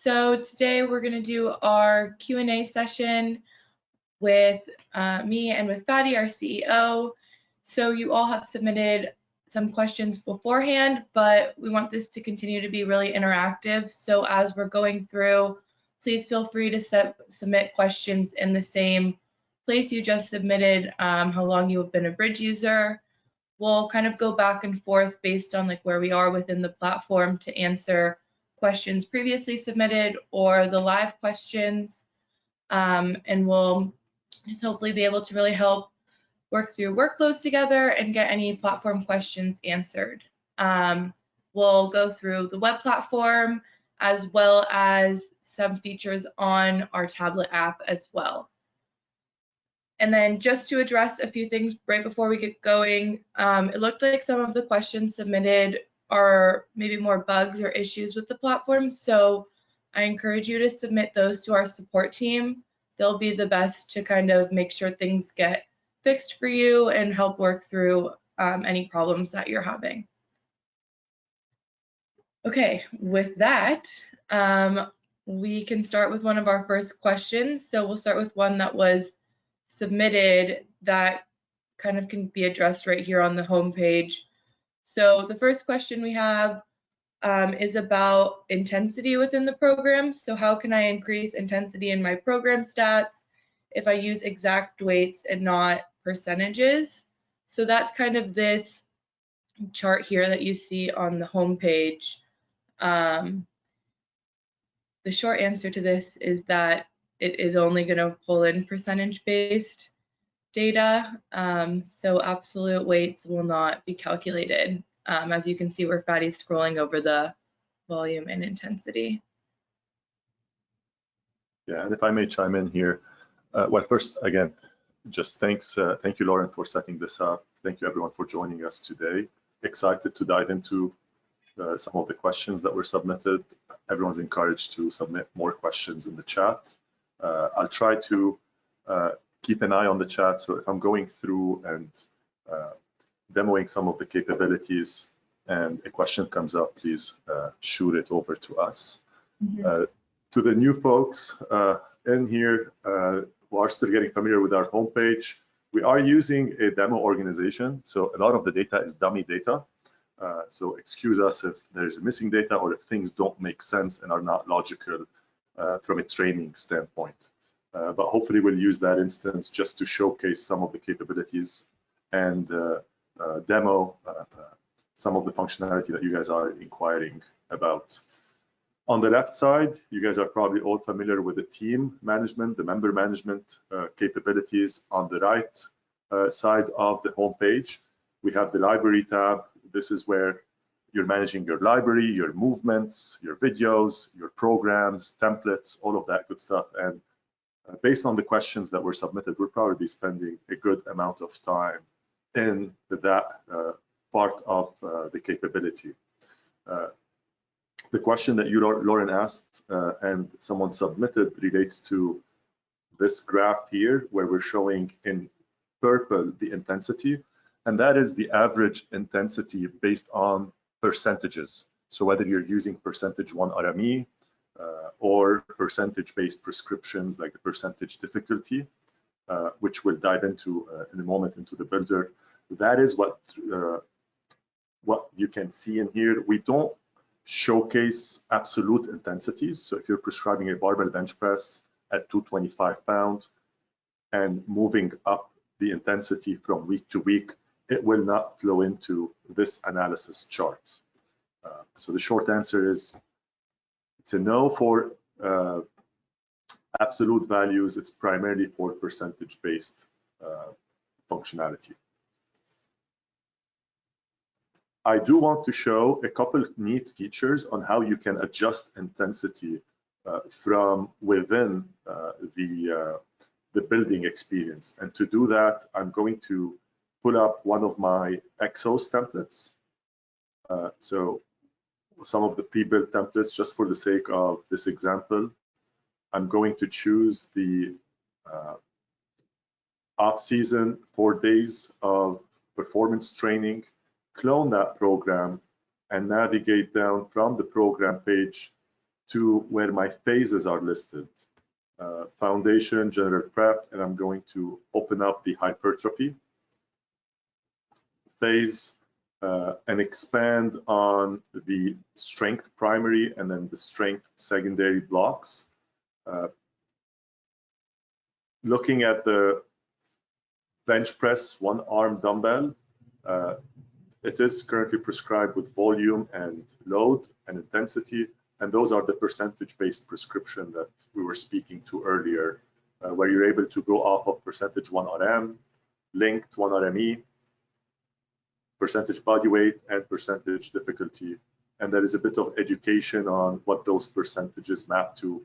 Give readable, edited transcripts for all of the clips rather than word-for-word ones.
So today we're going to do our Q&A session with me and with Fadi, our CEO. So you all have submitted some questions beforehand, but we want this to continue to be really interactive. So as we're going through, please feel free to submit questions in the same place you just submitted, how long you have been a Bridge user. We'll kind of go back and forth based on like where we are within the platform to answer questions previously submitted or the live questions. And we'll just hopefully be able to really help work through workflows together and get any platform questions answered. We'll go through the web platform as well as some features on our tablet app as well. And then just to address a few things right before we get going, it looked like some of the questions submitted are maybe more bugs or issues with the platform. So I encourage you to submit those to our support team. They'll be the best to kind of make sure things get fixed for you and help work through any problems that you're having. Okay, with that, we can start with one of our first questions. So we'll start with one that was submitted that kind of can be addressed right here on the home page. So the first question we have is about intensity within the program. So how can I increase intensity in my program stats if I use exact weights and not percentages? So that's kind of this chart here that you see on the home page. The short answer to this is that it is only going to pull in percentage-based data, so absolute weights will not be calculated. As you can see where Fadi's scrolling over the volume and intensity. Yeah, and if I may chime in here, well, first, again, just thank you, Lauren, for setting this up. Thank you, everyone, for joining us today. Excited to dive into some of the questions that were submitted. Everyone's encouraged to submit more questions in the chat. I'll try to keep an eye on the chat, so if I'm going through and demoing some of the capabilities and a question comes up, please shoot it over to us. Mm-hmm. To the new folks in here who are still getting familiar with our homepage, we are using a demo organization, so a lot of the data is dummy data. So excuse us if there's missing data or if things don't make sense and are not logical from a training standpoint. But hopefully we'll use that instance just to showcase some of the capabilities and demo some of the functionality that you guys are inquiring about. On the left side, you guys are probably all familiar with the team management, the member management capabilities. On the right side of the home page, we have the library tab. This is where you're managing your library, your movements, your videos, your programs, templates, all of that good stuff. And based on the questions that were submitted, we'll probably be spending a good amount of time in that part of the capability. The question that you, Lauren, asked and someone submitted relates to this graph here, where we're showing in purple the intensity, and that is the average intensity based on percentages. So whether you're using percentage 1 RME or percentage-based prescriptions like the percentage difficulty, which we'll dive into in a moment into the builder, that is what you can see in here. We don't showcase absolute intensities. So if you're prescribing a barbell bench press at 225 pounds and moving up the intensity from week to week, it will not flow into this analysis chart. So the short answer is it's a no for absolute values. It's primarily for percentage-based functionality. I do want to show a couple neat features on how you can adjust intensity from within the building experience. And to do that, I'm going to pull up one of my Exos templates. So some of the pre-built templates, just for the sake of this example, I'm going to choose the off-season 4 days of performance training, clone that program, and navigate down from the program page to where my phases are listed. Foundation, general prep, and I'm going to open up the hypertrophy phase and expand on the strength primary and then the strength secondary blocks. Looking at the bench press, one arm dumbbell, it is currently prescribed with volume and load and intensity, and those are the percentage-based prescription that we were speaking to earlier, where you're able to go off of percentage 1RM, linked 1RME, percentage body weight, and percentage difficulty. And there is a bit of education on what those percentages map to,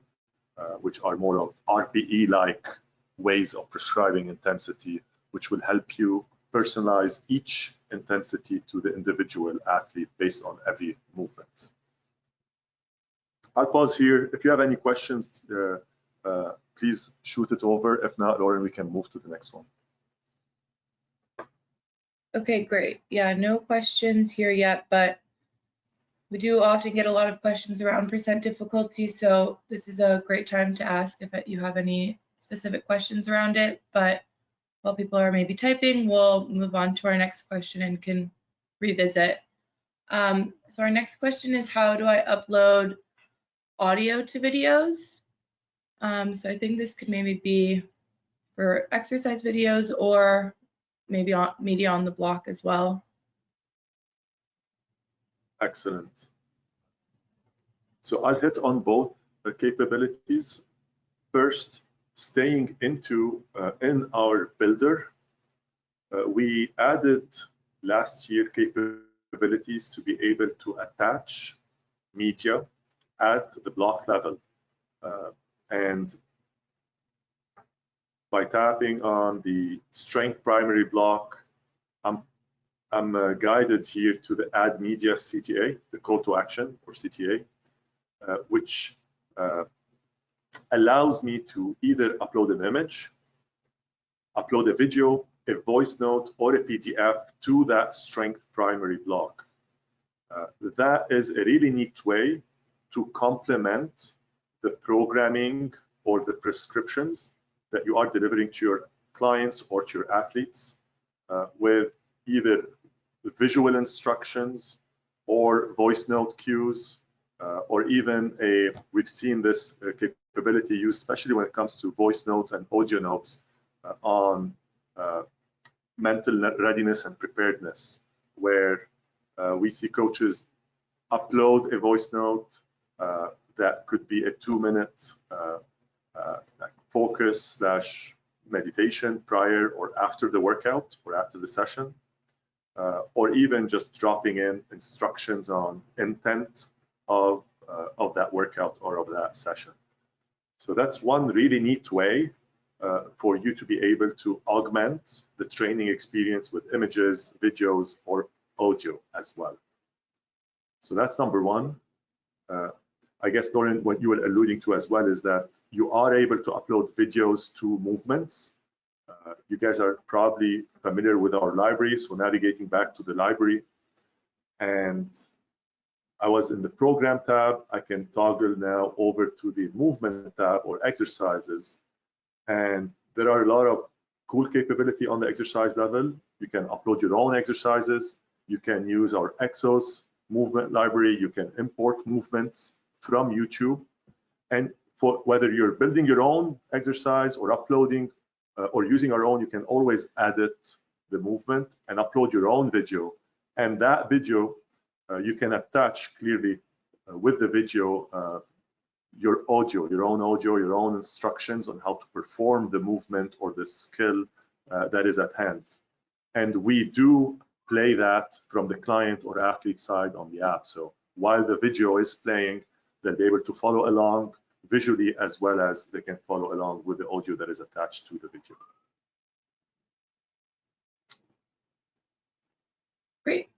which are more of RPE-like ways of prescribing intensity, which will help you personalize each intensity to the individual athlete based on every movement. I'll pause here. If you have any questions, please shoot it over. If not, Lauren, we can move to the next one. Okay, great. Yeah, no questions here yet, but we do often get a lot of questions around percent difficulty, so this is a great time to ask if you have any specific questions around it. But while people are maybe typing, we'll move on to our next question and can revisit. So our next question is, how do I upload audio to videos? So I think this could maybe be for exercise videos or maybe media on the block as well. Excellent. So I'll hit on both the capabilities. First, staying into in our builder, we added last year capabilities to be able to attach media at the block level. And by tapping on the strength primary block, I'm guided here to the add media CTA, the call to action or CTA, which allows me to either upload an image, upload a video, a voice note, or a PDF to that strength primary block. That is a really neat way to complement the programming or the prescriptions that you are delivering to your clients or to your athletes with either visual instructions or voice note cues, or even we've seen this capability used, especially when it comes to voice notes and audio notes on mental readiness and preparedness, where we see coaches upload a voice note that could be a 2-minute focus / meditation prior or after the workout or after the session, or even just dropping in instructions on intent of that workout or of that session. So that's one really neat way for you to be able to augment the training experience with images, videos, or audio as well. So that's number one. I guess, Lauren, what you were alluding to as well is that you are able to upload videos to movements. You guys are probably familiar with our library, so navigating back to the library. And I was in the program tab. I can toggle now over to the movement tab or exercises. And there are a lot of cool capability on the exercise level. You can upload your own exercises. You can use our Exos movement library. You can import movements from YouTube. And for whether you're building your own exercise or uploading or using our own, you can always edit the movement and upload your own video. And that video, you can attach clearly with the video your audio, your own audio, your own instructions on how to perform the movement or the skill that is at hand. And we do play that from the client or athlete side on the app. So while the video is playing, they'll be able to follow along visually as well as they can follow along with the audio that is attached to the video. Great.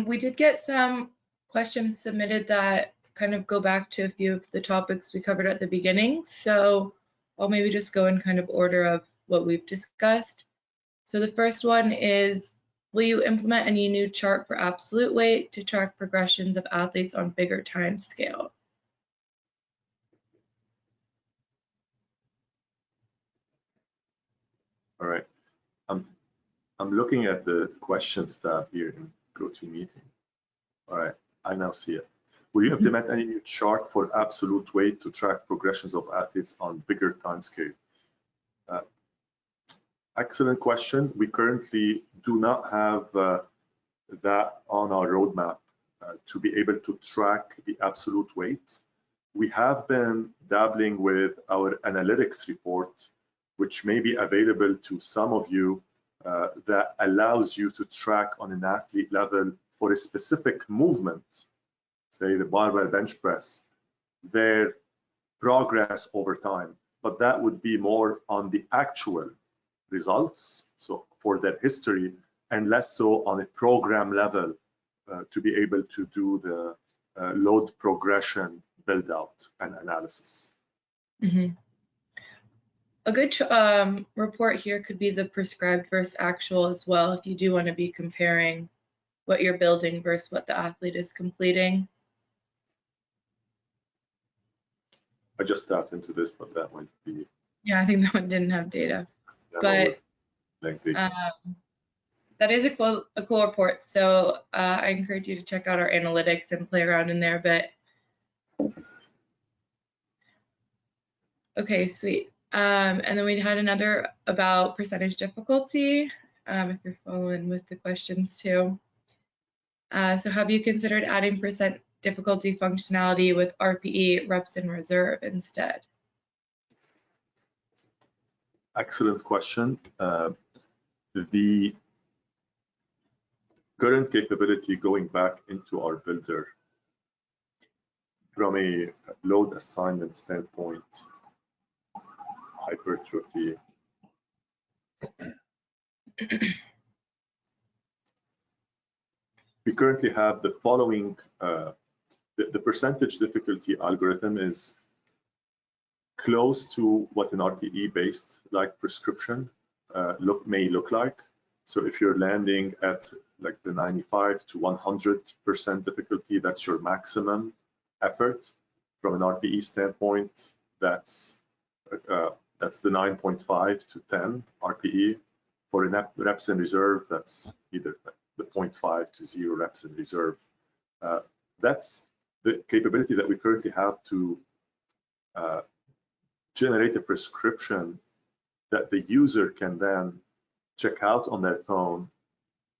We did get some questions submitted that kind of go back to a few of the topics we covered at the beginning. So I'll maybe just go in kind of order of what we've discussed. So the first one is, will you implement any new chart for absolute weight to track progressions of athletes on bigger time scale? All right. I'm looking at the questions tab here in GoToMeeting. All right, I now see it. Will you implement any new chart for absolute weight to track progressions of athletes on bigger time scale? Excellent question. We currently do not have that on our roadmap to be able to track the absolute weight. We have been dabbling with our analytics report, which may be available to some of you, that allows you to track on an athlete level for a specific movement, say the barbell bench press, their progress over time. But that would be more on the actual results, so for their history, and less so on a program level to be able to do the load progression build out and analysis. Mm-hmm. A good report here could be the prescribed versus actual as well, if you do want to be comparing what you're building versus what the athlete is completing. I just tapped into this, but that might be. Yeah, I think that one didn't have data, but that is a cool report. So I encourage you to check out our analytics and play around in there a bit. Okay, sweet. And then we had another about percentage difficulty, if you're following with the questions too. So have you considered adding percent difficulty functionality with RPE, reps in reserve instead? Excellent question. The current capability going back into our builder from a load assignment standpoint, hypertrophy, we currently have the following, the percentage difficulty algorithm is close to what an RPE-based like prescription may look like. So if you're landing at like the 95 to 100% difficulty, that's your maximum effort. From an RPE standpoint, that's the 9.5 to 10 RPE. For reps in reserve, that's either the 0.5 to 0 reps in reserve. That's the capability that we currently have to generate a prescription that the user can then check out on their phone,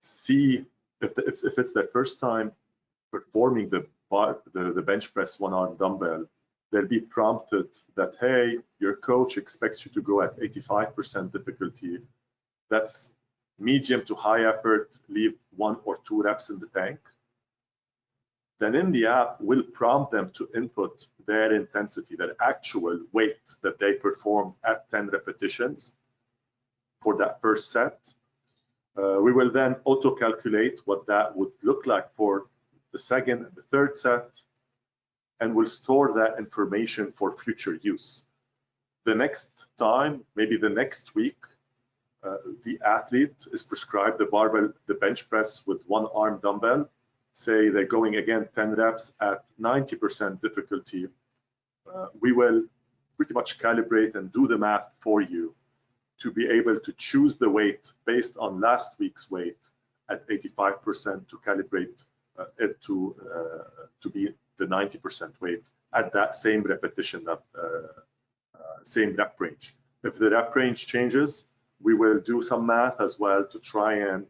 see if it's their first time performing the bench press one-arm dumbbell, they'll be prompted that, hey, your coach expects you to go at 85% difficulty. That's medium to high effort, leave 1 or 2 reps in the tank. Then in the app, we'll prompt them to input their intensity, their actual weight that they performed at 10 repetitions for that first set. We will then auto-calculate what that would look like for the second and the third set, and we'll store that information for future use. The next time, maybe the next week, the athlete is prescribed the bench press with one-arm dumbbell. Say they're going again 10 reps at 90% difficulty. We will pretty much calibrate and do the math for you to be able to choose the weight based on last week's weight at 85% to calibrate it to be the 90% weight at that same repetition, same rep range. If the rep range changes, we will do some math as well to try and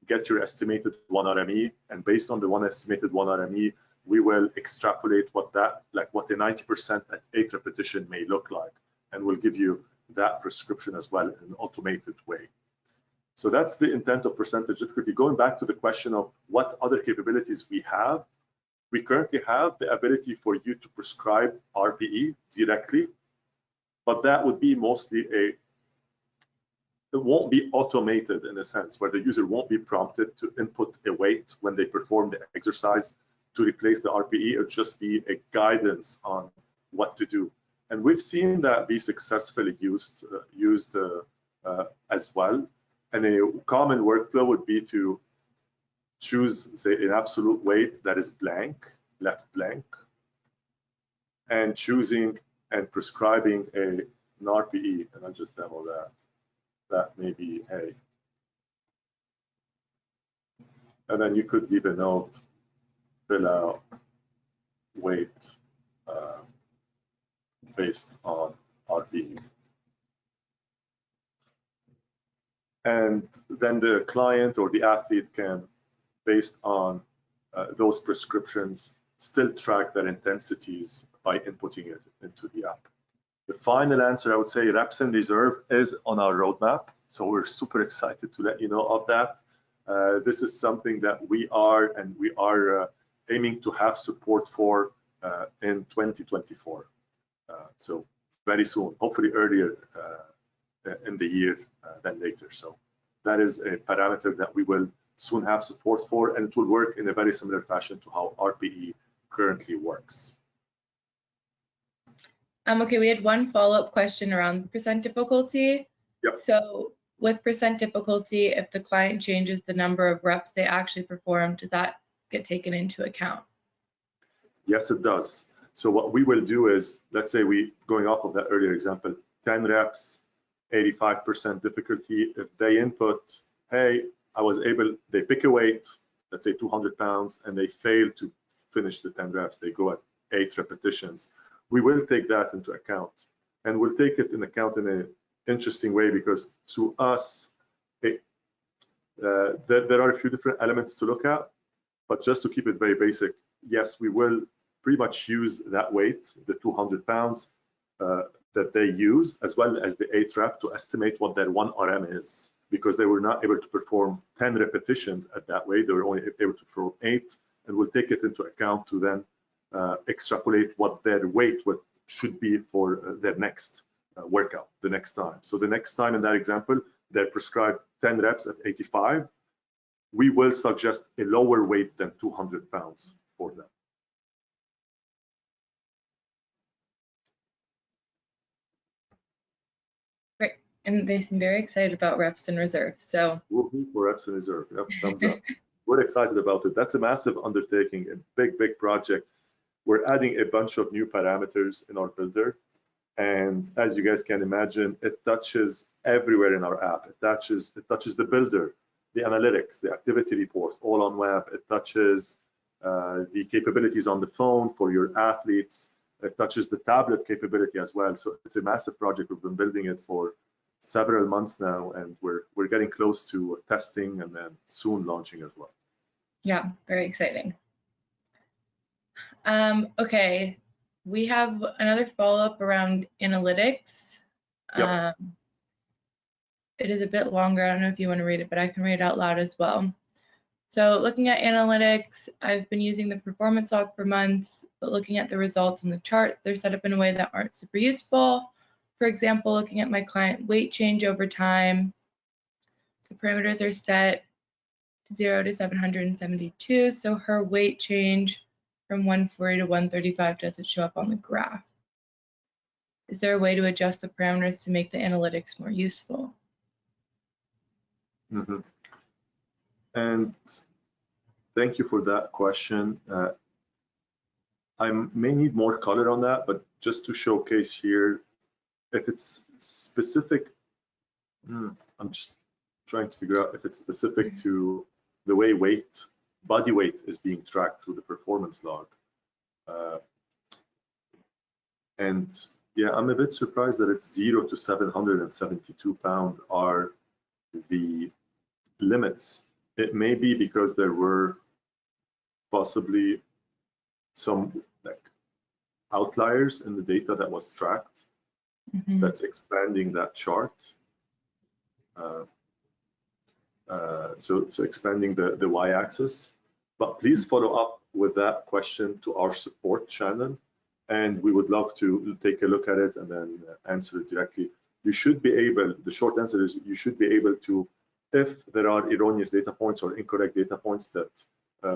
get your estimated 1-RME, and based on the estimated 1-RME, we will extrapolate what the 90% at 8 repetition may look like, and we'll give you that prescription as well in an automated way. So that's the intent of percentage difficulty. Going back to the question of what other capabilities we have, we currently have the ability for you to prescribe RPE directly, but that would be mostly it won't be automated in a sense where the user won't be prompted to input a weight when they perform the exercise to replace the RPE. It'll just be a guidance on what to do. And we've seen that be successfully used as well. And a common workflow would be to choose, say, an absolute weight that is blank, left blank, and choosing and prescribing an RPE. And I'll just demo that. that may be A. And then you could leave a note, fill out weight based on RPE. And then the client or the athlete can, based on those prescriptions, still track their intensities by inputting it into the app. The final answer, I would say, reps in reserve is on our roadmap. So we're super excited to let you know of that. This is something that we are aiming to have support for in 2024. So very soon, hopefully earlier in the year than later. So that is a parameter that we will soon have support for, and it will work in a very similar fashion to how RPE currently works. Okay, we had one follow-up question around percent difficulty. Yep. So with percent difficulty, if the client changes the number of reps they actually perform, does that get taken into account? Yes, it does. So what we will do is, let's say going off of that earlier example, 10 reps, 85% difficulty. If they input, hey, they pick a weight, let's say 200 pounds, and they fail to finish the 10 reps, they go at 8 repetitions. We will take that into account, and we'll take it in account in an interesting way, because to us, there are a few different elements to look at, but just to keep it very basic, yes, we will pretty much use that weight, the 200 pounds that they use, as well as the 8 rep, to estimate what their 1 RM is, because they were not able to perform 10 repetitions at that weight. They were only able to perform 8, and we'll take it into account to then extrapolate what their weight should be for their next workout the next time. So the next time in that example, they're prescribed 10 reps at 85, we will suggest a lower weight than 200 pounds for them. Great, and they seem very excited about reps in reserve. So we'll be for reps in reserve. Yep, thumbs up. We're excited about it. That's a massive undertaking, a big project. We're adding a bunch of new parameters in our builder, and as you guys can imagine, it touches everywhere in our app. It touches the builder, the analytics, the activity report, all on web. It touches the capabilities on the phone for your athletes. It touches the tablet capability as well. So it's a massive project. We've been building it for several months now, and we're getting close to testing and then soon launching as well. Yeah, very exciting. Okay, we have another follow-up around analytics. Yep. It is a bit longer. I don't know if you want to read it, but I can read it out loud as well. So looking at analytics, I've been using the performance log for months, but looking at the results in the chart, they're set up in a way that aren't super useful. For example, looking at my client weight change over time, the parameters are set to 0 to 772, so her weight change from 140 to 135 doesn't show up on the graph. Is there a way to adjust the parameters to make the analytics more useful? Mm-hmm. And thank you for that question. I may need more color on that, but just to showcase here, if it's specific, I'm just trying to figure out if it's specific to the way body weight is being tracked through the performance log. And yeah, I'm a bit surprised that it's 0 to 772 pounds are the limits. It may be because there were possibly some outliers in the data that was tracked that's expanding that chart. So expanding the y-axis. But please follow up with that question to our support channel, and we would love to take a look at it and then answer it directly. You should be able, the short answer is you should be able to, if there are erroneous data points or incorrect data points that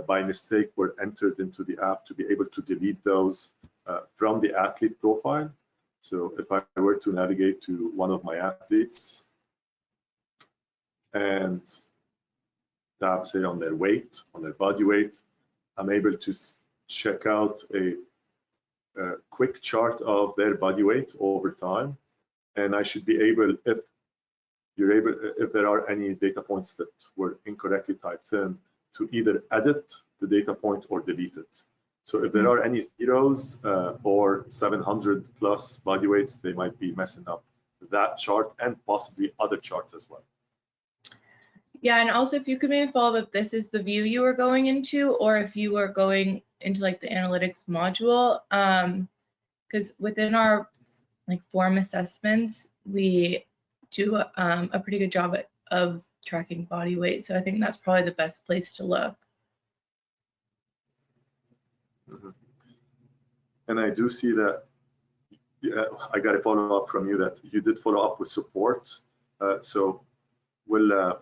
by mistake were entered into the app, to be able to delete those from the athlete profile. So if I were to navigate to one of my athletes and tap, say, on their weight, on their body weight, I'm able to check out a quick chart of their body weight over time. And I should be able, if you're able, if there are any data points that were incorrectly typed in, to either edit the data point or delete it. So if there are any zeros or 700 plus body weights, they might be messing up that chart and possibly other charts as well. Yeah, and also if you could maybe follow up if this is the view you were going into, or if you were going into like the analytics module, because within our like form assessments, we do a pretty good job of tracking body weight. So I think that's probably the best place to look. Mm-hmm. And I do see that, yeah, I got a follow up from you that you did follow up with support. So we'll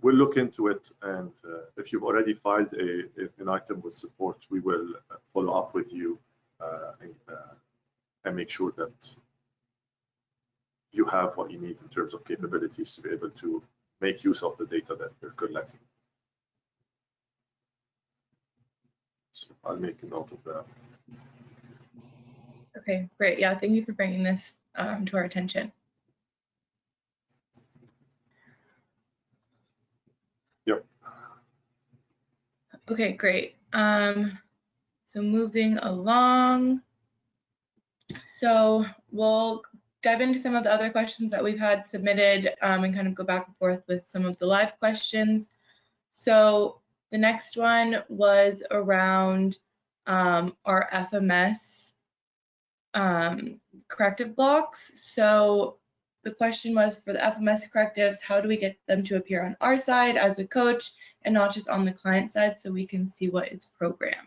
look into it, and if you've already filed an item with support, we will follow up with you and make sure that you have what you need in terms of capabilities to be able to make use of the data that you're collecting. So I'll make a note of that. Okay, great. Yeah, thank you for bringing this to our attention. Yep. Okay, great. So moving along. So we'll dive into some of the other questions that we've had submitted and kind of go back and forth with some of the live questions. So the next one was around our FMS corrective blocks. So the question was, for the FMS correctives, how do we get them to appear on our side as a coach and not just on the client side so we can see what is programmed?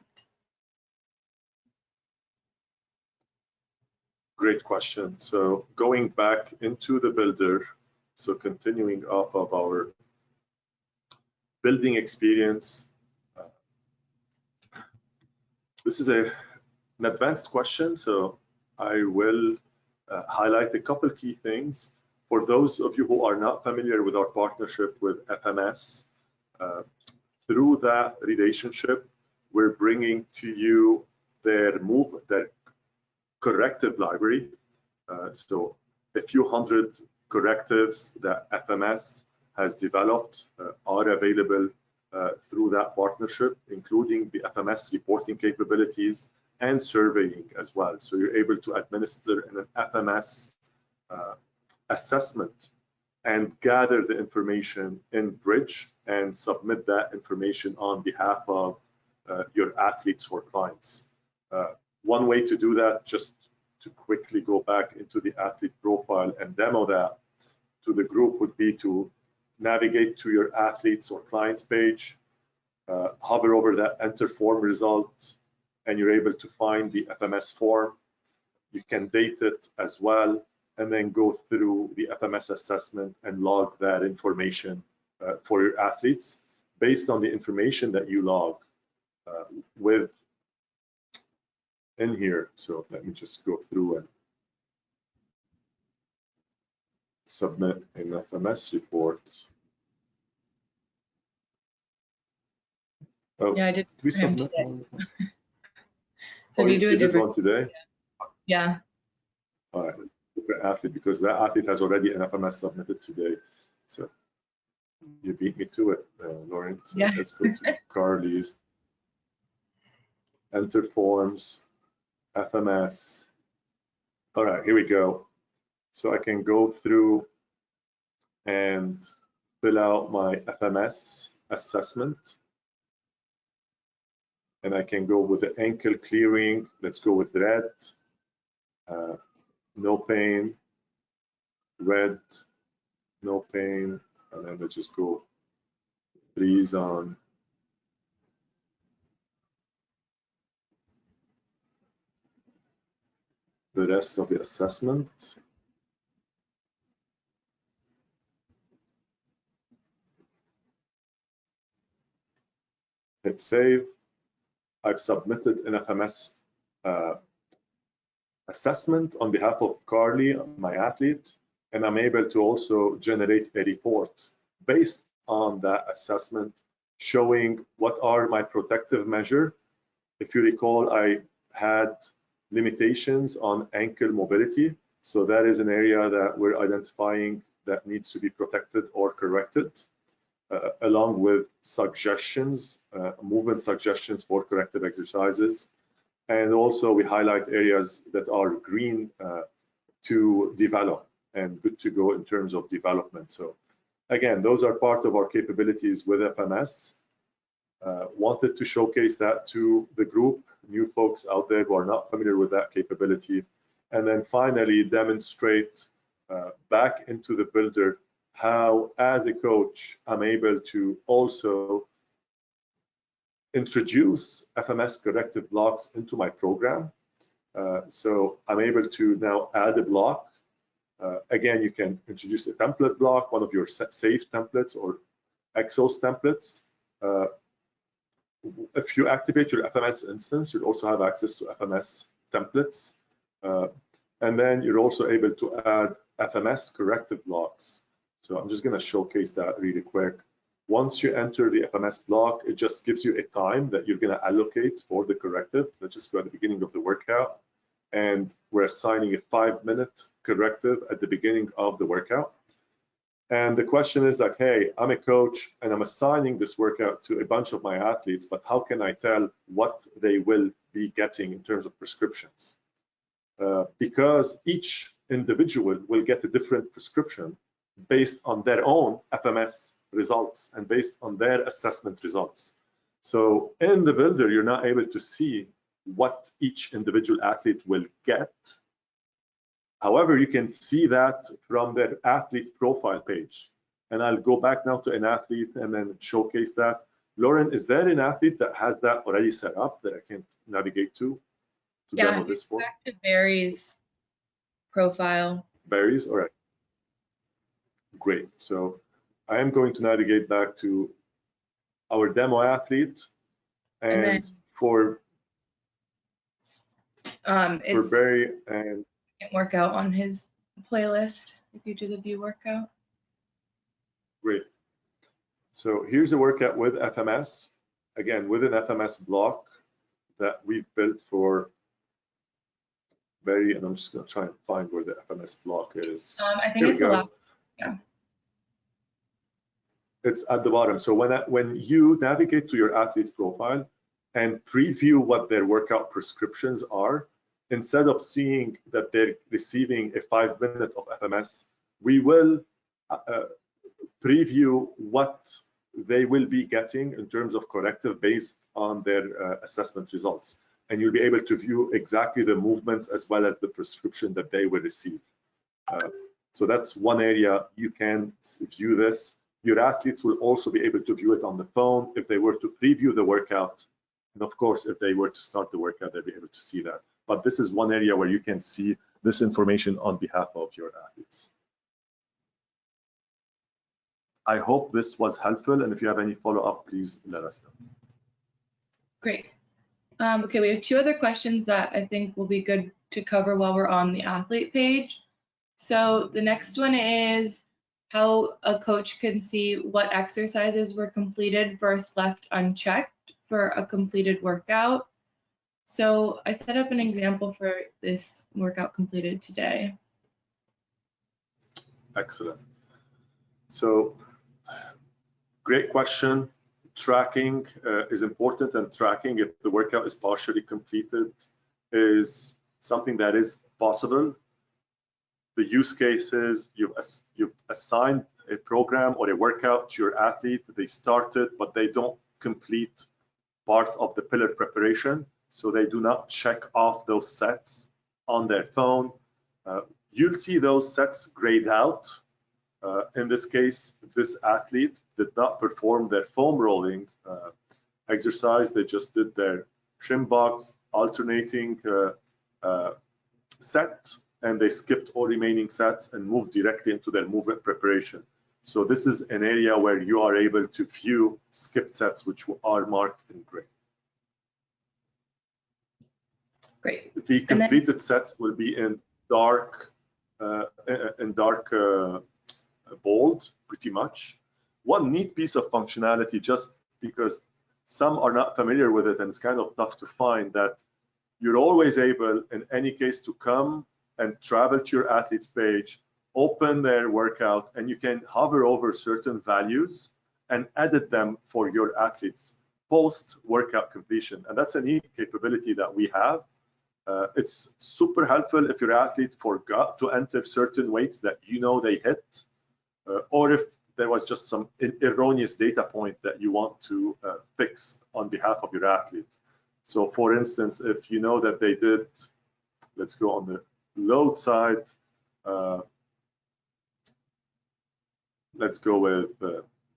Great question. So going back into the builder, so continuing off of our building experience, this is an advanced question, so I will highlight a couple key things. For those of you who are not familiar with our partnership with FMS, through that relationship, we're bringing to you their corrective library. So a few hundred correctives that FMS has developed are available through that partnership, including the FMS reporting capabilities and surveying as well. So you're able to administer an FMS assessment and gather the information in Bridge and submit that information on behalf of your athletes or clients. One way to do that, just to quickly go back into the athlete profile and demo that to the group, would be to navigate to your athletes or clients page, hover over that enter form result, and you're able to find the FMS form. You can date it as well, and then go through the FMS assessment and log that information for your athletes based on the information that you log with in here. So let me just go through and submit an FMS report. Oh, Yeah, I did we for him submit today. one? So Oh, you do a did different one today? Yeah. All right, different athlete, because that athlete has already an FMS submitted today. So you beat me to it, Lauren. So yeah. Let's go to Carly's. Enter forms, FMS. All right, here we go. So I can go through and fill out my FMS assessment. And I can go with the ankle clearing. Let's go with red. No pain, red, no pain, and then let's just go freeze on the rest of the assessment. Hit save. I've submitted an FMS assessment on behalf of Carly, my athlete, and I'm able to also generate a report based on that assessment showing what are my protective measures. If you recall, I had limitations on ankle mobility. So that is an area that we're identifying that needs to be protected or corrected, along with suggestions, movement suggestions for corrective exercises. And also we highlight areas that are green to develop and good to go in terms of development. So again, those are part of our capabilities with FMS. Wanted to showcase that to the group, new folks out there who are not familiar with that capability. And then finally demonstrate back into the builder how, as a coach, I'm able to also introduce FMS corrective blocks into my program. So I'm able to now add a block. Again, you can introduce a template block, one of your safe templates or Exos templates. If you activate your FMS instance, you'll also have access to FMS templates. And then you're also able to add FMS corrective blocks. So I'm just going to showcase that really quick. Once you enter the FMS block, it just gives you a time that you're going to allocate for the corrective. Let's just go at the beginning of the workout. And we're assigning a 5-minute corrective at the beginning of the workout. And the question is like, hey, I'm a coach and I'm assigning this workout to a bunch of my athletes, but how can I tell what they will be getting in terms of prescriptions? Because each individual will get a different prescription based on their own FMS results and based on their assessment results. So in the builder, you're not able to see what each individual athlete will get. However, you can see that from their athlete profile page. And I'll go back now to an athlete and then showcase that. Lauren, is there an athlete that has that already set up that I can navigate to demo this for? Back to Barry's profile. Barry's, all right. Great. So I am going to navigate back to our demo athlete. And for Barry, and can't work out on his playlist if you do the view workout. Great. So here's a workout with FMS, again with an FMS block that we've built for Barry, and I'm just going to try and find where the FMS block is. I think it's the last. Yeah. It's at the bottom. So when you navigate to your athlete's profile and preview what their workout prescriptions are, instead of seeing that they're receiving a 5-minute of FMS, we will preview what they will be getting in terms of corrective based on their assessment results. And you'll be able to view exactly the movements as well as the prescription that they will receive. So that's one area you can view this. Your athletes will also be able to view it on the phone if they were to preview the workout. And of course, if they were to start the workout, they'll be able to see that. But this is one area where you can see this information on behalf of your athletes. I hope this was helpful, and if you have any follow-up, please let us know. Great. Okay, we have 2 other questions that I think will be good to cover while we're on the athlete page. So the next one is how a coach can see what exercises were completed versus left unchecked for a completed workout. So I set up an example for this workout completed today. Excellent. So great question. Tracking is important, and tracking if the workout is partially completed is something that is possible. The use cases, you've assigned a program or a workout to your athlete, they started, but they don't complete part of the pillar preparation. So they do not check off those sets on their phone. You'll see those sets grayed out. In this case, this athlete did not perform their foam rolling exercise. They just did their shim box alternating set, and they skipped all remaining sets and moved directly into their movement preparation. So this is an area where you are able to view skipped sets which are marked in gray. Great. The completed sets will be in dark, bold, pretty much. One neat piece of functionality, just because some are not familiar with it and it's kind of tough to find, that you're always able, in any case, to come and travel to your athlete's page, open their workout, and you can hover over certain values and edit them for your athletes post workout completion. And that's a neat capability that we have. It's super helpful if your athlete forgot to enter certain weights that you know they hit, or if there was just some erroneous data point that you want to fix on behalf of your athlete. So for instance, if you know that they did, let's go on the load side, let's go with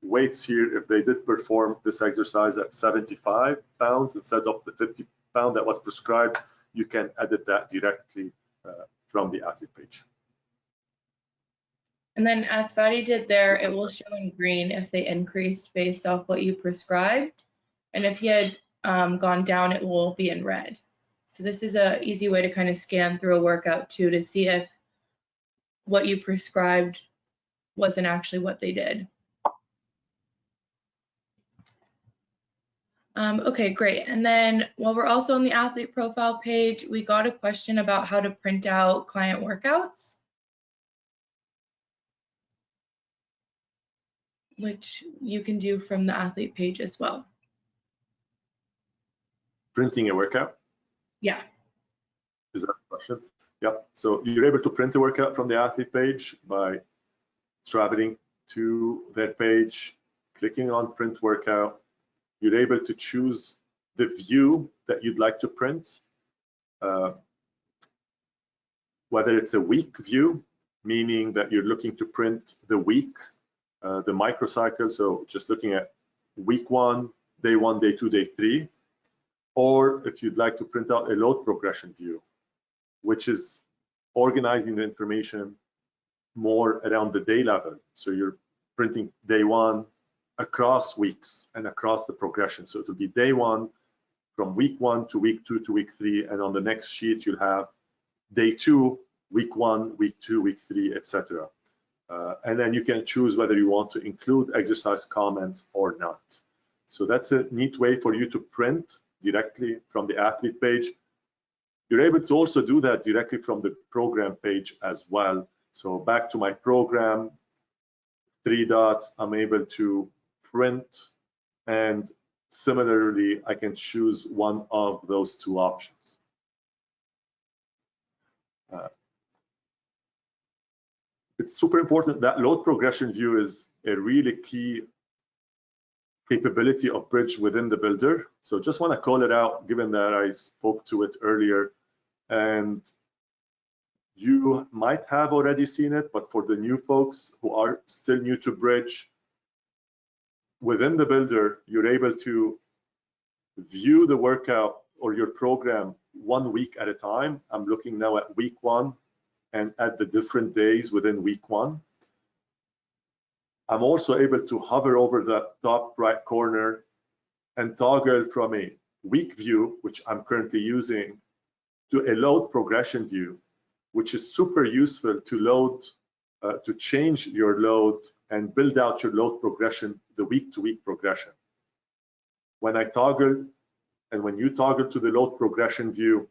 weights here. If they did perform this exercise at 75 pounds instead of the 50 pound that was prescribed, you can edit that directly from the athlete page. And then as Fadi did there, it will show in green if they increased based off what you prescribed. And if he had gone down, it will be in red. So this is an easy way to kind of scan through a workout too, to see if what you prescribed wasn't actually what they did. Okay, great. And then while we're also on the athlete profile page, we got a question about how to print out client workouts, which you can do from the athlete page as well. Printing a workout? Yeah. Is that the question? Yep. So you're able to print a workout from the athlete page by traveling to their page, clicking on print workout. You're able to choose the view that you'd like to print, whether it's a week view, meaning that you're looking to print the week, the microcycle, so just looking at week 1, day 1, day 2, day 3, or if you'd like to print out a load progression view, which is organizing the information more around the day level. So you're printing day 1 across weeks and across the progression. So it will be day 1 from week 1 to week 2 to week 3, and on the next sheet you'll have day 2, week 1, week 2, week 3, etc. And then you can choose whether you want to include exercise comments or not. So that's a neat way for you to print directly from the athlete page. You're able to also do that directly from the program page as well. So back to my program, 3 dots, I'm able to print, and similarly, I can choose one of those 2 options. It's super important that load progression view is a really key capability of Bridge within the builder. So just want to call it out, given that I spoke to it earlier, and you might have already seen it, but for the new folks who are still new to Bridge, within the builder, you're able to view the workout or your program 1 week at a time. I'm looking now at week 1 and at the different days within week 1. I'm also able to hover over the top right corner and toggle from a week view, which I'm currently using, to a load progression view, which is super useful to load, to change your load and build out your load progression, the week-to-week progression. When I toggle, and when you toggle to the load progression view,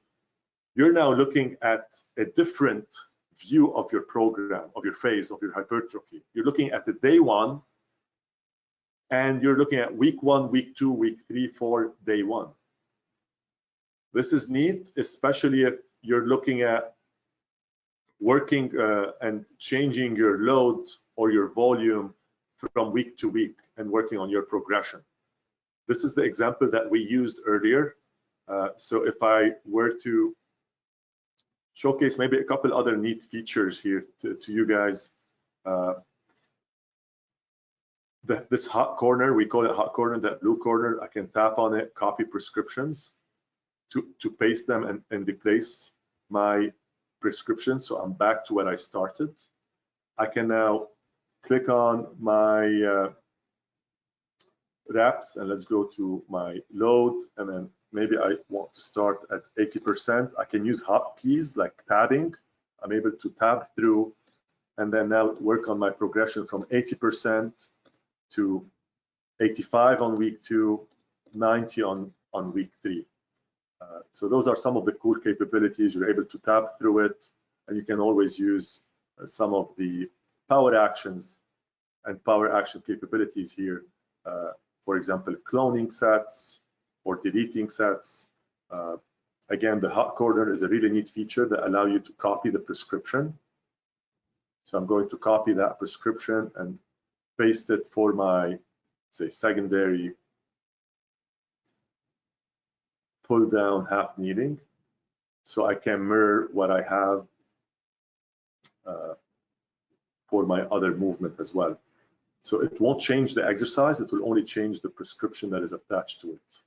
you're now looking at a different view of your program, of your phase, of your hypertrophy. You're looking at the day 1, and you're looking at week 1, week 2, week 3, 4, day 1. This is neat, especially if you're looking at working and changing your load or your volume from week to week and working on your progression. This is the example that we used earlier. So if I were to showcase maybe a couple other neat features here to you guys. This hot corner, we call it hot corner, that blue corner, I can tap on it, copy prescriptions to paste them and replace my prescriptions. So I'm back to where I started. I can now click on my reps, and let's go to my load, and then maybe I want to start at 80%. I can use hotkeys like tabbing. I'm able to tab through and then now work on my progression from 80% to 85 on week 2, 90 on week 3. So those are some of the cool capabilities. You're able to tab through it, and you can always use some of the power actions and power action capabilities here. For example, cloning sets or deleting sets. Again, the hot corner is a really neat feature that allows you to copy the prescription. So I'm going to copy that prescription and paste it for my, say, secondary pull down half kneeling. So I can mirror what I have for my other movement as well. So it won't change the exercise, it will only change the prescription that is attached to it.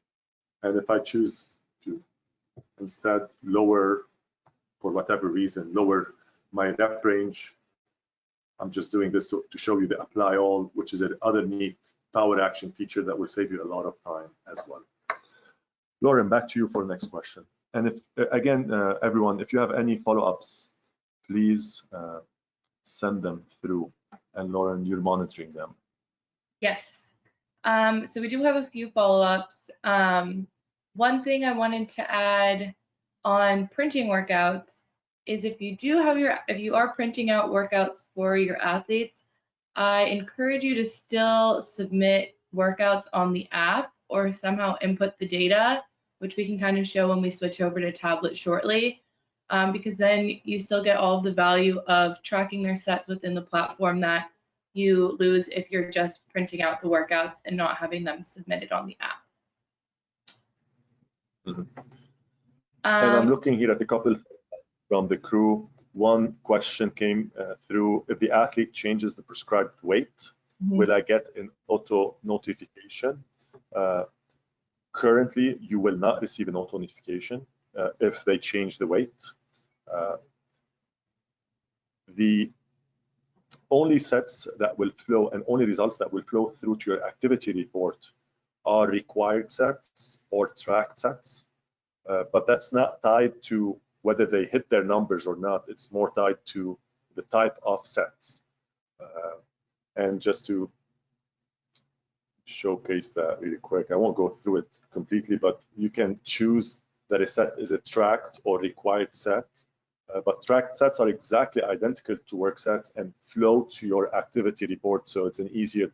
And if I choose to instead lower, for whatever reason, lower my rep range, I'm just doing this to show you the apply all, which is another neat power action feature that will save you a lot of time as well. Lauren, back to you for the next question. And if, again, everyone, if you have any follow-ups, please send them through. And Lauren, you're monitoring them. Yes. So we do have a few follow-ups. One thing I wanted to add on printing workouts is if you are printing out workouts for your athletes, I encourage you to still submit workouts on the app or somehow input the data, which we can kind of show when we switch over to tablet shortly, because then you still get all of the value of tracking their sets within the platform that you lose if you're just printing out the workouts and not having them submitted on the app. Mm-hmm. And I'm looking here at a couple from the crew. One question came through: if the athlete changes the prescribed weight, will I get an auto notification? Currently, you will not receive an auto notification if they change the weight. The only sets that will flow and only results that will flow through to your activity report are required sets or tracked sets, but that's not tied to whether they hit their numbers or not. It's more tied to the type of sets. And just to showcase that really quick, I won't go through it completely, but you can choose that a set is a tracked or required set. But tracked sets are exactly identical to work sets and flow to your activity report, so it's an easier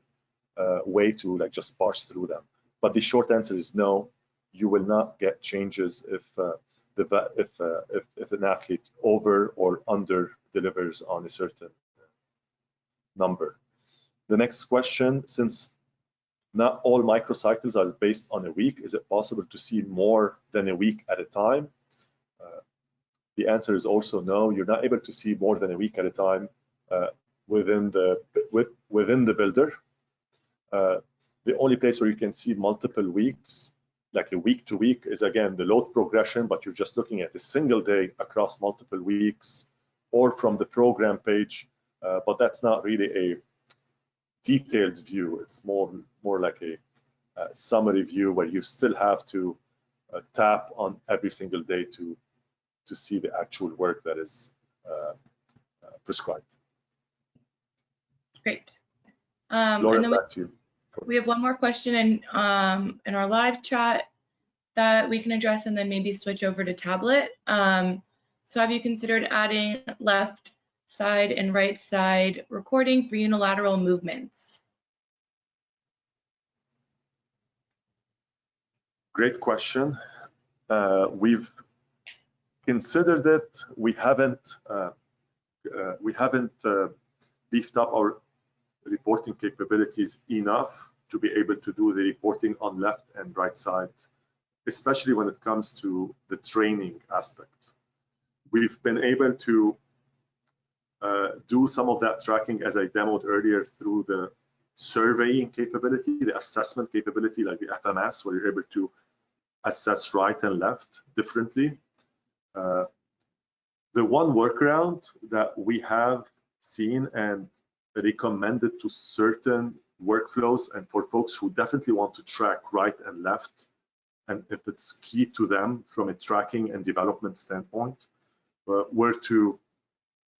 way to like just parse through them. But the short answer is no, you will not get changes if an athlete over or under delivers on a certain number. The next question: since not all microcycles are based on a week, is it possible to see more than a week at a time? The answer is also no. You're not able to see more than a week at a time within the builder. The only place where you can see multiple weeks, like a week to week, is again the load progression, but you're just looking at a single day across multiple weeks, or from the program page. But that's not really a detailed view. It's more like a summary view where you still have to tap on every single day to see the actual work that is prescribed. Great. Lauren, and then back to you. We have one more question in our live chat that we can address and then maybe switch over to tablet. So have you considered adding left side and right side recording for unilateral movements? Great question. We've considered it. We haven't beefed up our reporting capabilities enough to be able to do the reporting on left and right side, especially when it comes to the training aspect. We've been able to do some of that tracking, as I demoed earlier, through the surveying capability, the assessment capability, like the FMS, where you're able to assess right and left differently. The one workaround that we have seen and recommended to certain workflows, and for folks who definitely want to track right and left, and if it's key to them from a tracking and development standpoint, were to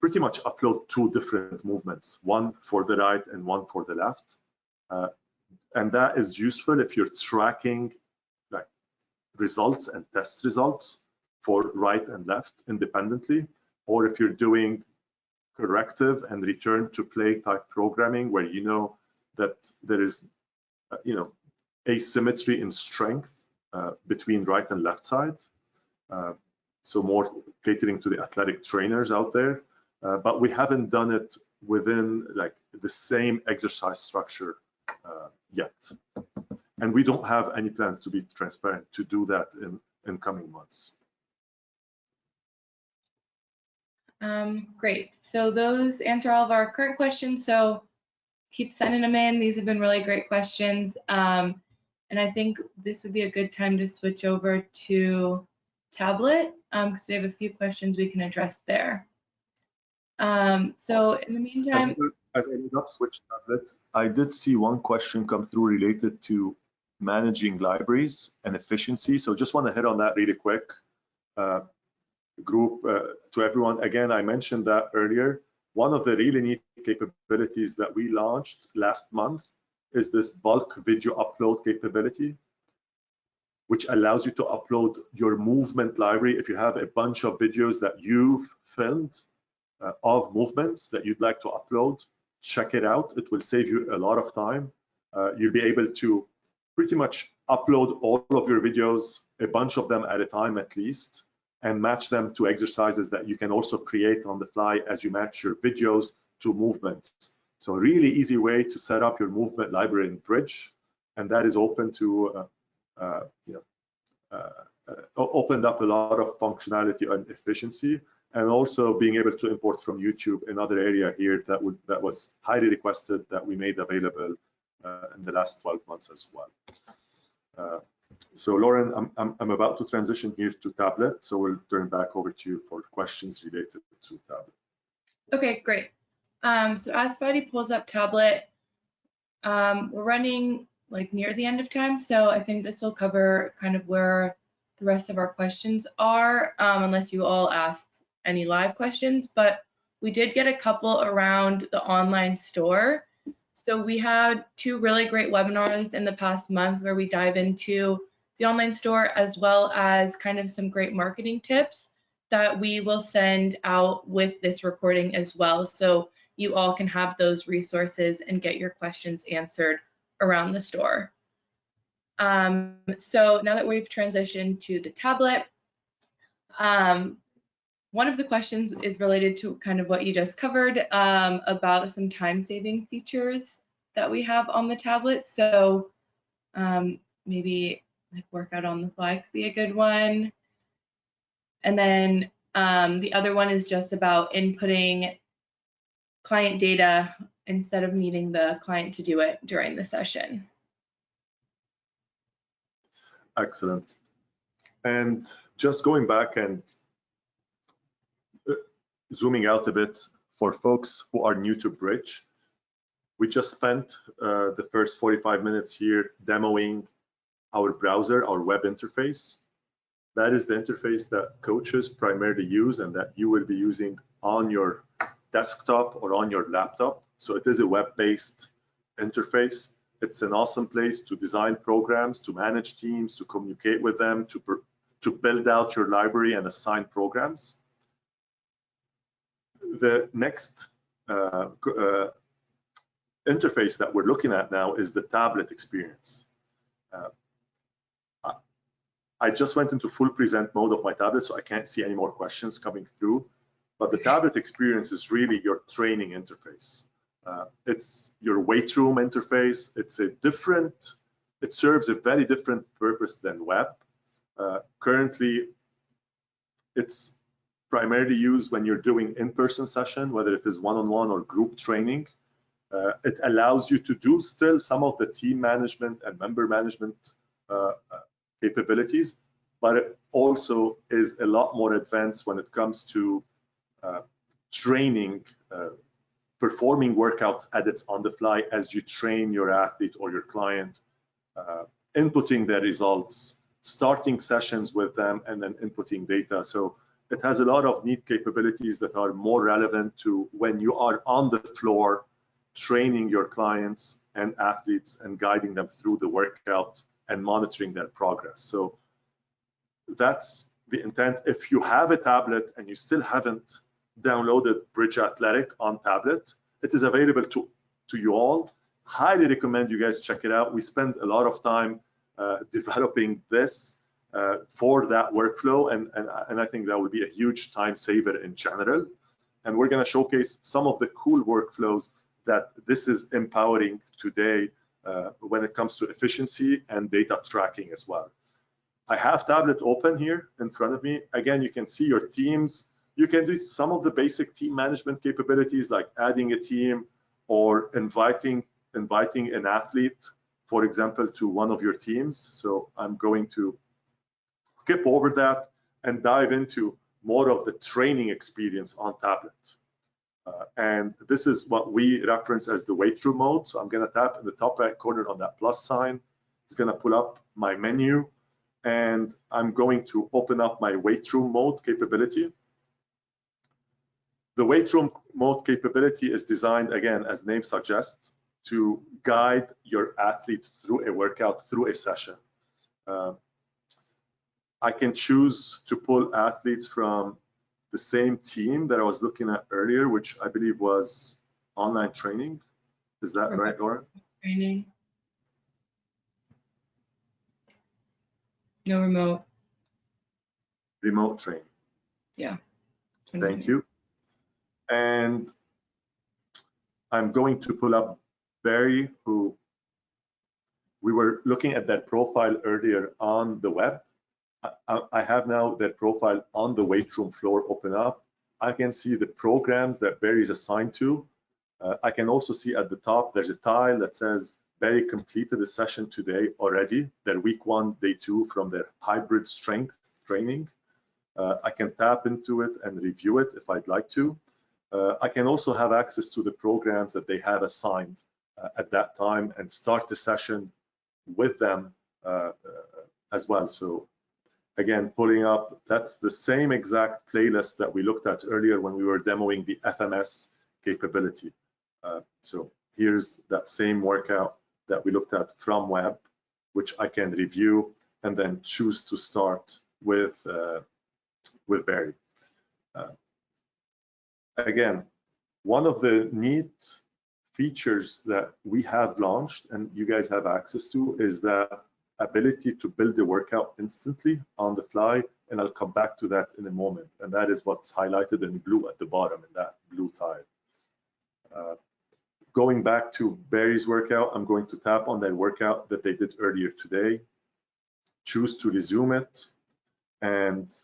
pretty much upload two different movements, one for the right and one for the left. And that is useful if you're tracking like results and test results for right and left independently, or if you're doing corrective and return to play type programming, where you know that there is asymmetry in strength between right and left side. So more catering to the athletic trainers out there, but we haven't done it within like the same exercise structure yet. And we don't have any plans, to be transparent, to do that in coming months. Great. So those answer all of our current questions. So keep sending them in. These have been really great questions. And I think this would be a good time to switch over to Tablet because we have a few questions we can address there. So in the meantime, as I ended up switch Tablet, I did see one question come through related to managing libraries and efficiency. So just want to hit on that really quick. Group to everyone. Again, I mentioned that earlier. One of the really neat capabilities that we launched last month is this bulk video upload capability, which allows you to upload your movement library. If you have a bunch of videos that you've filmed of movements that you'd like to upload, check it out. It will save you a lot of time. You'll be able to pretty much upload all of your videos, a bunch of them at a time at least, and match them to exercises that you can also create on the fly as you match your videos to movements. So a really easy way to set up your movement library in Bridge, and that is open to, opened up a lot of functionality and efficiency, and also being able to import from YouTube, another area here that was highly requested that we made available in the last 12 months as well. So Lauren, I'm about to transition here to Tablet, so we'll turn back over to you for questions related to Tablet. Okay, great. So as Fadi pulls up Tablet, we're running like near the end of time, so I think this will cover kind of where the rest of our questions are, unless you all asked any live questions, but we did get a couple around the online store. So we had 2 really great webinars in the past month where we dive into the online store as well as kind of some great marketing tips that we will send out with this recording as well. So you all can have those resources and get your questions answered around the store. So now that we've transitioned to the Tablet, one of the questions is related to kind of what you just covered about some time-saving features that we have on the tablet. So maybe like workout on the fly could be a good one. And then the other one is just about inputting client data instead of needing the client to do it during the session. Excellent. And just going back and zooming out a bit for folks who are new to Bridge, we just spent the first 45 minutes here demoing our browser, our web interface. That is the interface that coaches primarily use and that you will be using on your desktop or on your laptop. So it is a web-based interface. It's an awesome place to design programs, to manage teams, to communicate with them, to build out your library and assign programs. The next interface that we're looking at now is the tablet experience. I just went into full present mode of my tablet, so I can't see any more questions coming through. But the tablet experience is really your training interface. It's your weight room interface. It serves a very different purpose than web. Currently, it's primarily used when you're doing in-person session, whether it is one-on-one or group training. It allows you to do still some of the team management and member management capabilities, but it also is a lot more advanced when it comes to training, performing workouts edits on the fly as you train your athlete or your client, inputting their results, starting sessions with them, and then inputting data. So it has a lot of neat capabilities that are more relevant to when you are on the floor training your clients and athletes and guiding them through the workout and monitoring their progress. So that's the intent. If you have a tablet and you still haven't downloaded BridgeAthletic on tablet. It is available to you all. Highly recommend you guys check it out. We spend a lot of time developing this for that workflow, and I think that would be a huge time saver in general. And we're going to showcase some of the cool workflows that this is empowering today when it comes to efficiency and data tracking as well. I have tablet open here in front of me. Again, you can see your teams. You can do some of the basic team management capabilities like adding a team or inviting an athlete, for example, to one of your teams. So I'm going to skip over that and dive into more of the training experience on tablet. And this is what we reference as the weight room mode. So I'm going to tap in the top right corner on that plus sign. It's going to pull up my menu, and I'm going to open up my weight room mode capability. The weight room mode capability is designed, again, as name suggests, to guide your athlete through a workout, through a session. I can choose to pull athletes from the same team that I was looking at earlier, which I believe was online training. Is that right, Lauren? Training. No remote. Remote training. Yeah. Thank you. And I'm going to pull up Barry, who we were looking at that profile earlier on the web. I have now that profile on the weight room floor open up. I can see the programs that Barry is assigned to. I can also see at the top, there's a tile that says Barry completed a session today already, their week 1, day 2 from their hybrid strength training. I can tap into it and review it if I'd like to. I can also have access to the programs that they have assigned at that time and start the session with them as well. So again, pulling up, that's the same exact playlist that we looked at earlier when we were demoing the FMS capability. So here's that same workout that we looked at from web, which I can review and then choose to start with Barry. Again, one of the neat features that we have launched and you guys have access to is the ability to build the workout instantly on the fly, and I'll come back to that in a moment. And that is what's highlighted in blue at the bottom in that blue tile. Going back to Barry's workout, I'm going to tap on that workout that they did earlier today, choose to resume it, and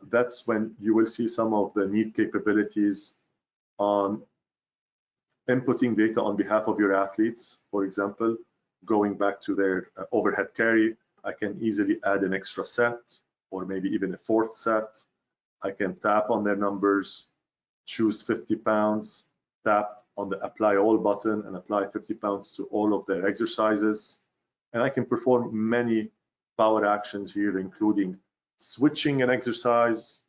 that's when you will see some of the neat capabilities on inputting data on behalf of your athletes. For example, going back to their overhead carry, I can easily add an extra set or maybe even a 4th set. I can tap on their numbers, choose 50 pounds, tap on the apply all button and apply 50 pounds to all of their exercises. And I can perform many power actions here, including switching an exercise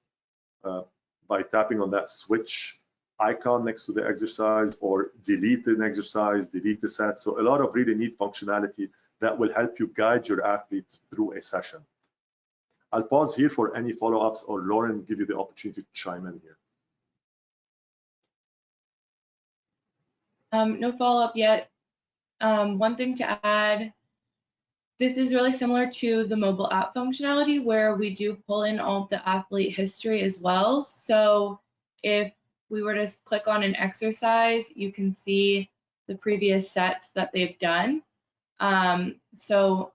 by tapping on that switch icon next to the exercise, or delete an exercise, delete the set. So a lot of really neat functionality that will help you guide your athlete through a session. I'll pause here for any follow-ups, or Lauren, give you the opportunity to chime in here. No follow-up yet. One thing to add, this is really similar to the mobile app functionality where we do pull in all of the athlete history as well. So if we were to click on an exercise, you can see the previous sets that they've done. So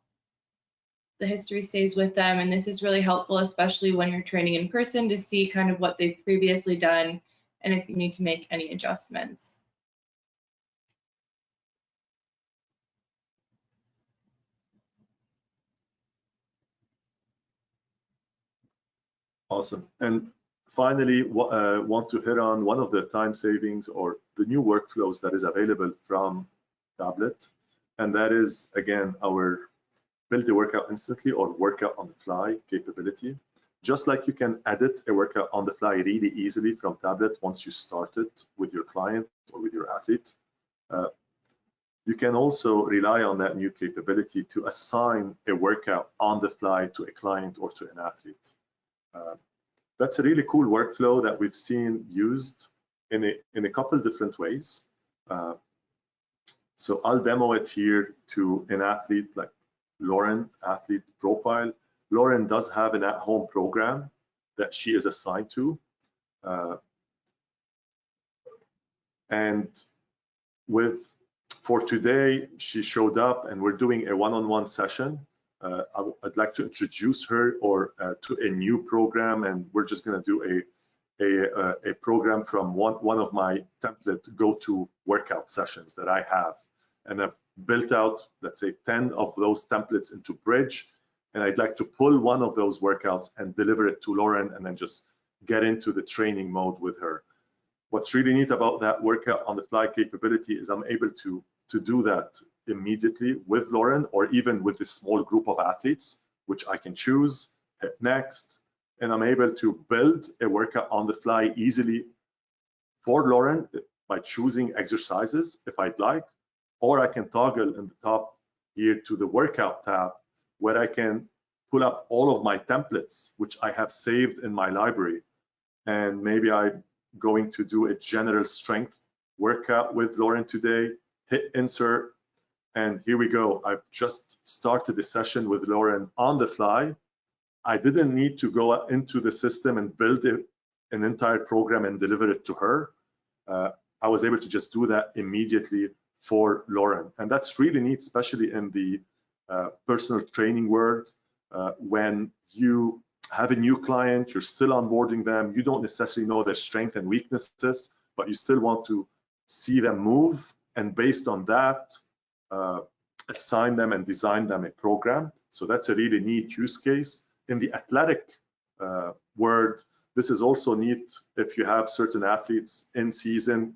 the history stays with them, and this is really helpful, especially when you're training in person, to see kind of what they've previously done and if you need to make any adjustments. Awesome. And finally, want to hit on one of the time savings or the new workflows that is available from tablet, and that is, again, our build the workout instantly or workout on the fly capability. Just like you can edit a workout on the fly really easily from tablet once you start it with your client or with your athlete, you can also rely on that new capability to assign a workout on the fly to a client or to an athlete. that's a really cool workflow that we've seen used in a couple different ways. So I'll demo it here to an athlete like Lauren, athlete profile. Lauren does have an at-home program that she is assigned to. And for today, she showed up and we're doing a one-on-one session. I'd like to introduce her to a new program, and we're just going to do a program from one of my template go-to workout sessions that I have. And I've built out, let's say, 10 of those templates into Bridge. And I'd like to pull one of those workouts and deliver it to Lauren and then just get into the training mode with her. What's really neat about that workout on the fly capability is I'm able to do that immediately with Lauren, or even with a small group of athletes, which I can choose, hit next, and I'm able to build a workout on the fly easily for Lauren by choosing exercises if I'd like, or I can toggle in the top here to the workout tab where I can pull up all of my templates, which I have saved in my library. And maybe I'm going to do a general strength workout with Lauren today, hit insert, and here we go. I've just started the session with Lauren on the fly. I didn't need to go into the system and build an entire program and deliver it to her. I was able to just do that immediately for Lauren. And that's really neat, especially in the personal training world. When you have a new client, you're still onboarding them, you don't necessarily know their strengths and weaknesses, but you still want to see them move. And based on that, assign them and design them a program. So that's a really neat use case. In the athletic world, this is also neat if you have certain athletes in season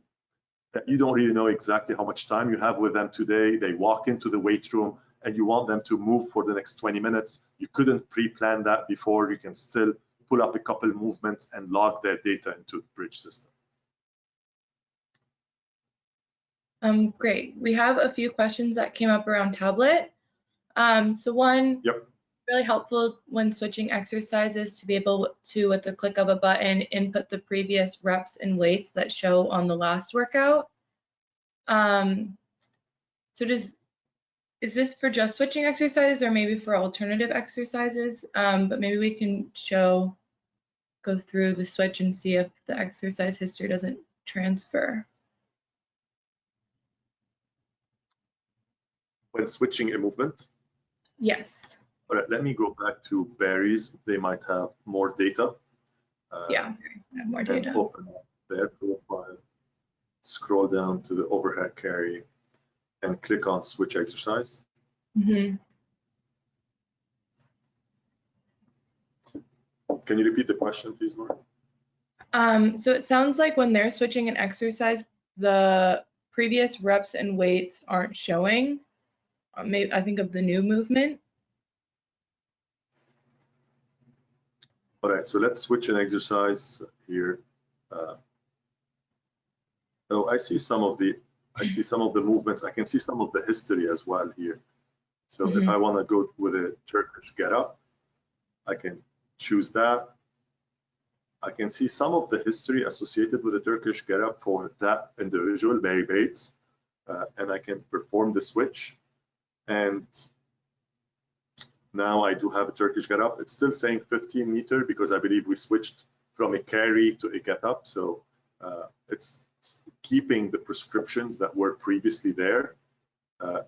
that you don't really know exactly how much time you have with them today. They walk into the weight room and you want them to move for the next 20 minutes. You couldn't pre-plan that before. You can still pull up a couple movements and log their data into the Bridge system. Great. We have a few questions that came up around tablet. So one, really helpful when switching exercises to be able to, with the click of a button, input the previous reps and weights that show on the last workout. So is this for just switching exercises or maybe for alternative exercises? But maybe we can go through the switch and see if the exercise history doesn't transfer. When switching a movement? Yes. All right, let me go back to Barry's. They might have more data. Yeah, more data. Open up their profile, scroll down to the overhead carry, and click on switch exercise. Mm-hmm. Can you repeat the question, please, Laura? So it sounds like when they're switching an exercise, the previous reps and weights aren't showing. Maybe I think of the new movement. All right, so let's switch an exercise here. Oh, I see some of the movements. I can see some of the history as well here. So if I want to go with a Turkish get up, I can choose that. I can see some of the history associated with the Turkish get up for that individual, Barry Bates, and I can perform the switch. And now I do have a Turkish get up. It's still saying 15 meter because I believe we switched from a carry to a get up. So it's keeping the prescriptions that were previously there.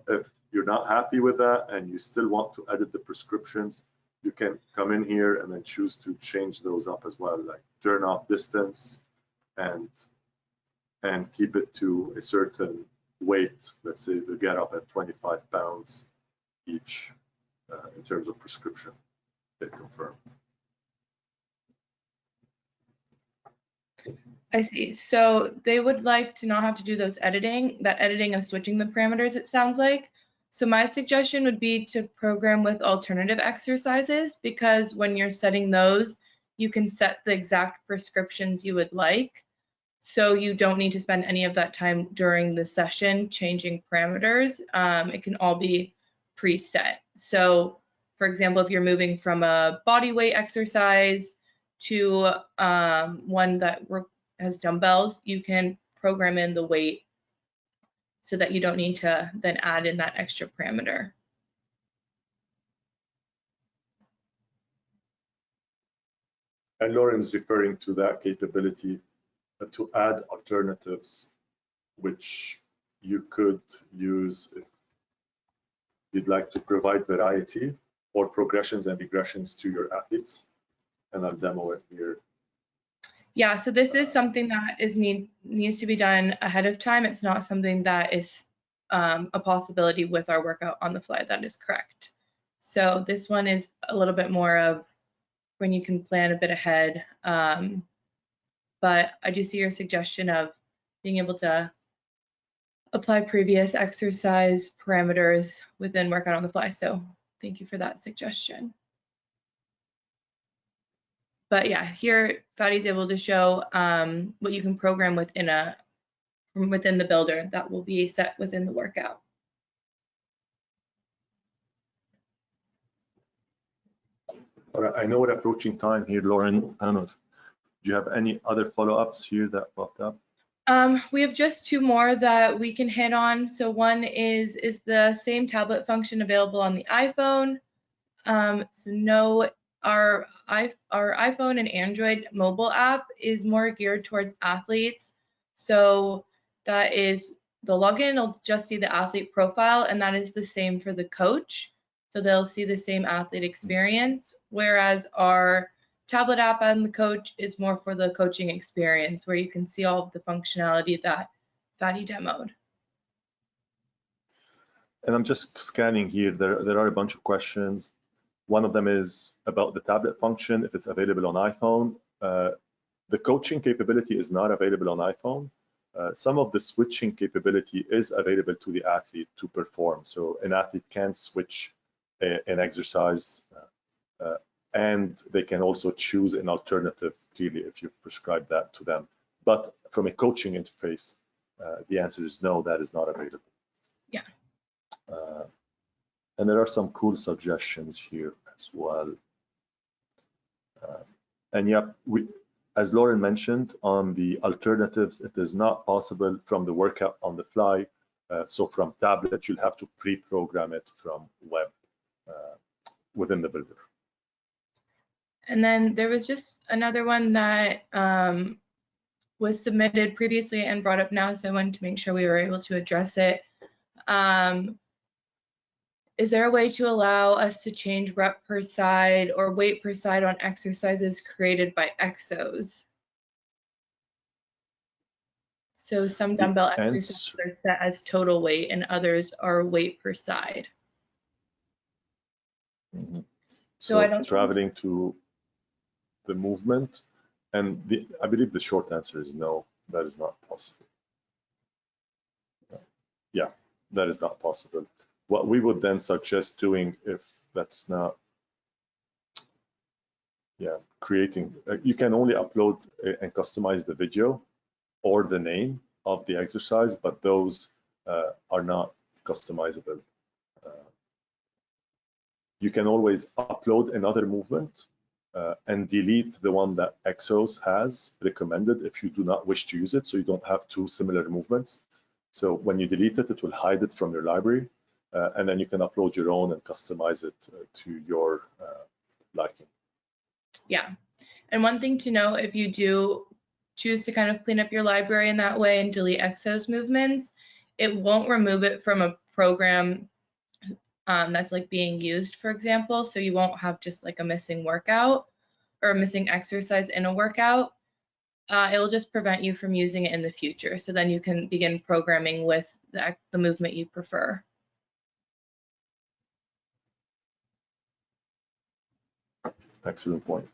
If you're not happy with that and you still want to edit the prescriptions, you can come in here and then choose to change those up as well, like turn off distance and keep it to a certain weight. Let's say the get up at 25 pounds each in terms of prescription. Hit confirm. I see. So they would like to not have to do that editing of switching the parameters, it sounds like. So my suggestion would be to program with alternative exercises, because when you're setting those, you can set the exact prescriptions you would like. So you don't need to spend any of that time during the session changing parameters. It can all be preset. So for example, if you're moving from a body weight exercise to one that has dumbbells, you can program in the weight so that you don't need to then add in that extra parameter. And Lauren's referring to that capability to add alternatives, which you could use if you'd like to provide variety or progressions and regressions to your athletes. And I'll demo it here. Yeah, so this is something that needs to be done ahead of time. It's not something that is a possibility with our workout on the fly. That is correct. So this one is a little bit more of when you can plan a bit ahead. But I do see your suggestion of being able to apply previous exercise parameters within workout on the fly. So thank you for that suggestion. But yeah, here Fadi's able to show what you can program within the builder that will be set within the workout. All right, I know we're approaching time here, Lauren. I don't know if do you have any other follow-ups here that popped up? We have just two more that we can hit on. So one is the same tablet function available on the iPhone? So no, our iPhone and Android mobile app is more geared towards athletes. So that is the login will just see the athlete profile, and that is the same for the coach. So they'll see the same athlete experience, whereas our tablet app and the coach is more for the coaching experience, where you can see all of the functionality that Fadi demoed. And I'm just scanning here. There are a bunch of questions. One of them is about the tablet function, if it's available on iPhone. The coaching capability is not available on iPhone. Some of the switching capability is available to the athlete to perform. So an athlete can switch an exercise and they can also choose an alternative, clearly, if you've prescribed that to them. But from a coaching interface, the answer is no, that is not available. Yeah. And there are some cool suggestions here as well. And yeah, as Lauren mentioned, on the alternatives, it is not possible from the workout on the fly. So from tablet, you'll have to pre-program it from web within the builder. And then there was just another one that was submitted previously and brought up now, so I wanted to make sure we were able to address it. Is there a way to allow us to change rep per side or weight per side on exercises created by exos? So some dumbbell exercises are set as total weight and others are weight per side. Mm-hmm. So I don't traveling to the movement, and I believe the short answer is no, that is not possible. Yeah, that is not possible. What we would then suggest doing, if that's not, creating, you can only upload and customize the video or the name of the exercise, but those are not customizable. You can always upload another movement and delete the one that Exos has recommended if you do not wish to use it, so you don't have two similar movements. So when you delete it, it will hide it from your library, and then you can upload your own and customize it to your liking. Yeah, and one thing to know, if you do choose to kind of clean up your library in that way and delete Exos movements, it won't remove it from a program that's like being used, for example. So you won't have just like a missing workout or a missing exercise in a workout. It will just prevent you from using it in the future. So then you can begin programming with the movement you prefer. Excellent point.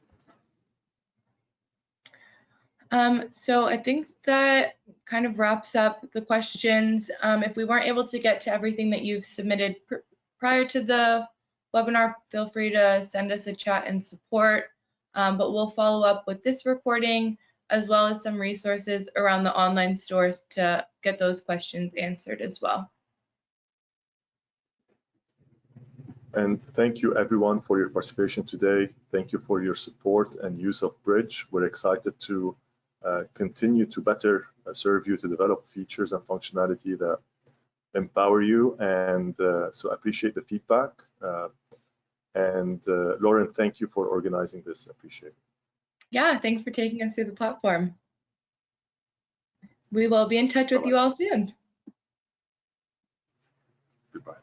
So I think that kind of wraps up the questions. If we weren't able to get to everything that you've submitted prior to the webinar, feel free to send us a chat and support, but we'll follow up with this recording as well as some resources around the online stores to get those questions answered as well. And thank you everyone for your participation today. Thank you for your support and use of Bridge. We're excited to continue to better serve you, to develop features and functionality that empower you. And so I appreciate the feedback. Lauren, thank you for organizing this. I appreciate it. Yeah, thanks for taking us through the platform. We will be in touch with you all soon. Goodbye.